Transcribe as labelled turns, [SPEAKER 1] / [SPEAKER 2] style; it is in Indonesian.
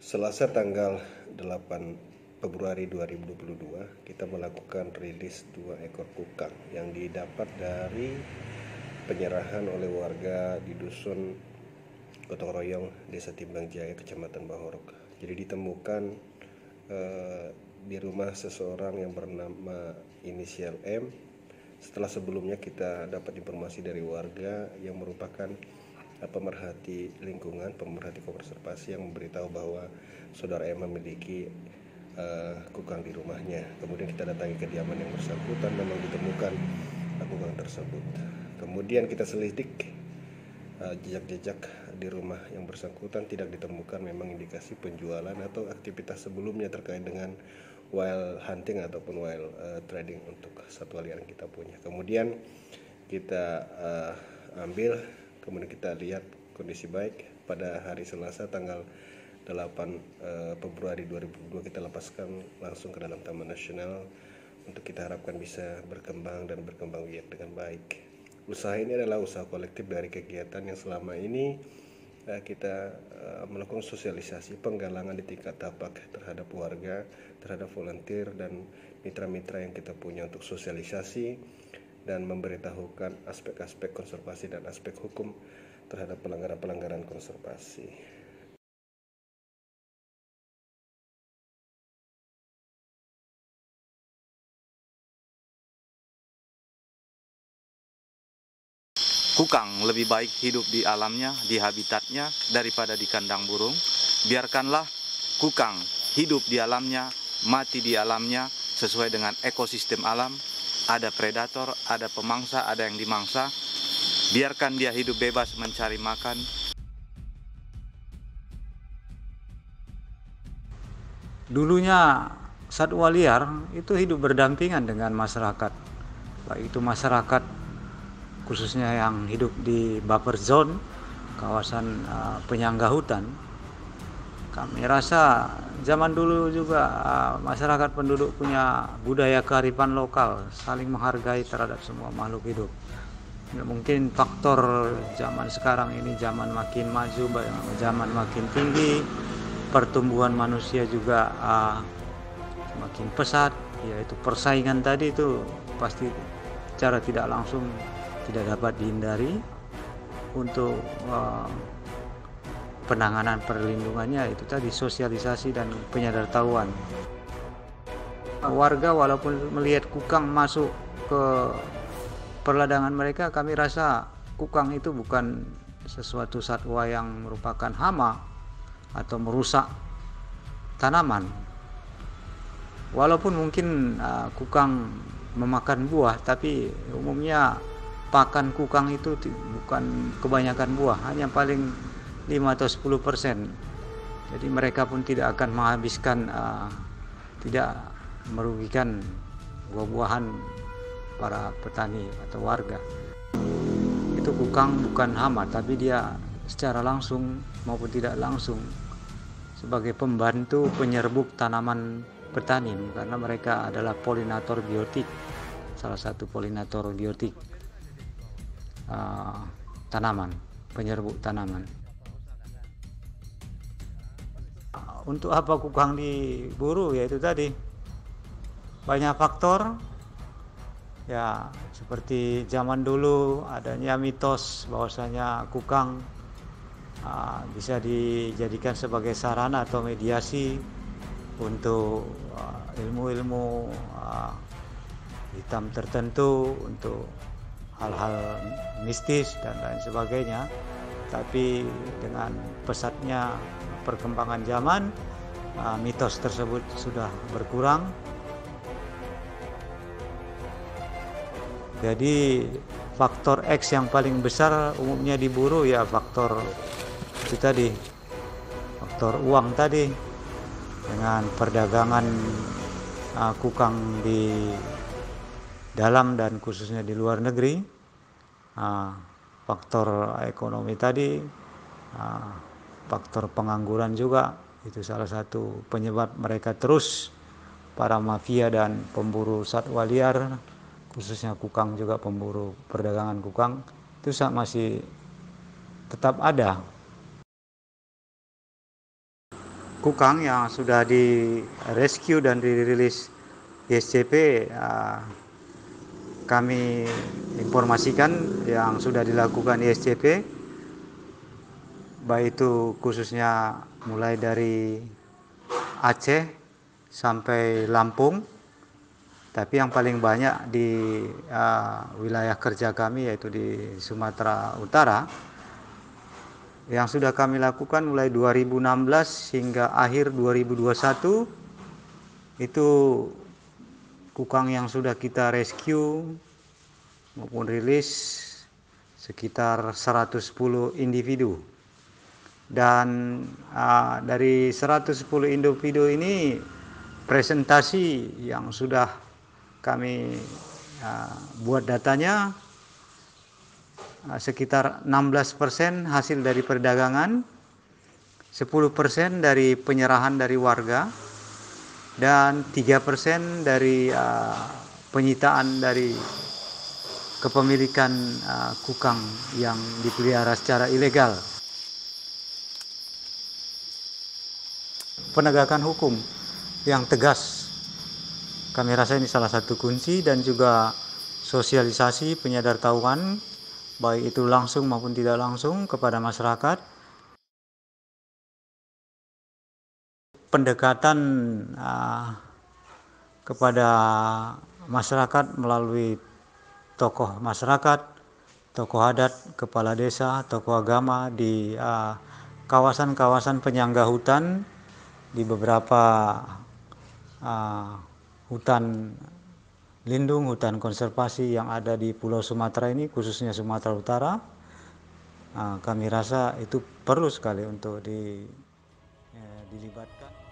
[SPEAKER 1] Selasa tanggal 8 Februari 2022 kita melakukan rilis 2 ekor kukang yang didapat dari penyerahan oleh warga di dusun Gotong Royong, Desa Timbang Jaya, Kecamatan Bahorok. Jadi ditemukan di rumah seseorang yang bernama inisial M. Setelah sebelumnya kita dapat informasi dari warga yang merupakan pemerhati lingkungan, pemerhati konservasi yang memberitahu bahwa saudara M memiliki kukang di rumahnya. Kemudian kita datangi kediaman yang bersangkutan, memang ditemukan kukang tersebut. Kemudian kita selidik jejak-jejak di rumah yang bersangkutan, tidak ditemukan memang indikasi penjualan atau aktivitas sebelumnya terkait dengan wild hunting ataupun wild trading untuk satwa liar yang kita punya. Kemudian kita ambil, kemudian kita lihat kondisi baik. Pada hari Selasa tanggal 8 Februari 2022 kita lepaskan langsung ke dalam Taman Nasional untuk kita harapkan bisa berkembang dan berkembang biak dengan baik. Usaha ini adalah usaha kolektif dari kegiatan yang selama ini kita melakukan sosialisasi penggalangan di tingkat tapak terhadap warga, terhadap volunteer dan mitra-mitra yang kita punya untuk sosialisasi dan memberitahukan aspek-aspek konservasi dan aspek hukum terhadap pelanggaran-pelanggaran konservasi.
[SPEAKER 2] Kukang lebih baik hidup di alamnya, di habitatnya, daripada di kandang burung. Biarkanlah kukang hidup di alamnya, mati di alamnya, sesuai dengan ekosistem alam. Ada predator, ada pemangsa, ada yang dimangsa. Biarkan dia hidup bebas mencari makan.
[SPEAKER 3] Dulunya satwa liar itu hidup berdampingan dengan masyarakat. Baik itu masyarakat khususnya yang hidup di buffer zone, kawasan penyangga hutan. Kami rasa zaman dulu juga masyarakat penduduk punya budaya kearifan lokal, saling menghargai terhadap semua makhluk hidup. Mungkin faktor zaman sekarang ini zaman makin maju, zaman makin tinggi, pertumbuhan manusia juga makin pesat, yaitu persaingan tadi itu pasti secara tidak langsung tidak dapat dihindari. Untuk penanganan perlindungannya itu tadi sosialisasi dan penyadartahuan. Warga walaupun melihat kukang masuk ke perladangan mereka, kami rasa kukang itu bukan sesuatu satwa yang merupakan hama atau merusak tanaman. Walaupun mungkin kukang memakan buah, tapi umumnya pakan kukang itu bukan kebanyakan buah, hanya paling 5 atau 10%. Jadi mereka pun tidak akan menghabiskan, tidak merugikan buah-buahan para petani atau warga. Itu kukang bukan hama, tapi dia secara langsung maupun tidak langsung sebagai pembantu penyerbuk tanaman petani, karena mereka adalah polinator biotik, salah satu polinator biotik tanaman, penyerbuk tanaman. Untuk apa kukang diburu? Yaitu tadi banyak faktor, ya seperti zaman dulu adanya mitos bahwasanya kukang bisa dijadikan sebagai sarana atau mediasi untuk ilmu-ilmu hitam tertentu, untuk hal-hal mistis dan lain sebagainya. Tapi dengan pesatnya perkembangan zaman, mitos tersebut sudah berkurang. Jadi faktor X yang paling besar umumnya diburu ya faktor itu tadi, faktor uang tadi, dengan perdagangan kukang di dalam dan khususnya di luar negeri. Faktor ekonomi tadi, faktor pengangguran juga, itu salah satu penyebab mereka terus, para mafia dan pemburu satwa liar, khususnya kukang juga, pemburu perdagangan kukang itu masih tetap ada. Kukang yang sudah di rescue dan dirilis ISCP, kami informasikan yang sudah dilakukan ISCP, baik itu khususnya mulai dari Aceh sampai Lampung, tapi yang paling banyak di wilayah kerja kami yaitu di Sumatera Utara. Yang sudah kami lakukan mulai 2016 hingga akhir 2021, itu kukang yang sudah kita rescue maupun rilis sekitar 110 individu. Dan dari 110 individu ini, presentasi yang sudah kami buat datanya, sekitar 16% hasil dari perdagangan, 10% dari penyerahan dari warga, dan 3% dari penyitaan dari kepemilikan kukang yang dipelihara secara ilegal. Penegakan hukum yang tegas, kami rasa ini salah satu kunci, dan juga sosialisasi penyadartahuan baik itu langsung maupun tidak langsung kepada masyarakat. Pendekatan kepada masyarakat melalui tokoh masyarakat, tokoh adat, kepala desa, tokoh agama di kawasan-kawasan penyangga hutan, di beberapa hutan lindung, hutan konservasi yang ada di Pulau Sumatera ini, khususnya Sumatera Utara. Kami rasa itu perlu sekali untuk dilibatkan.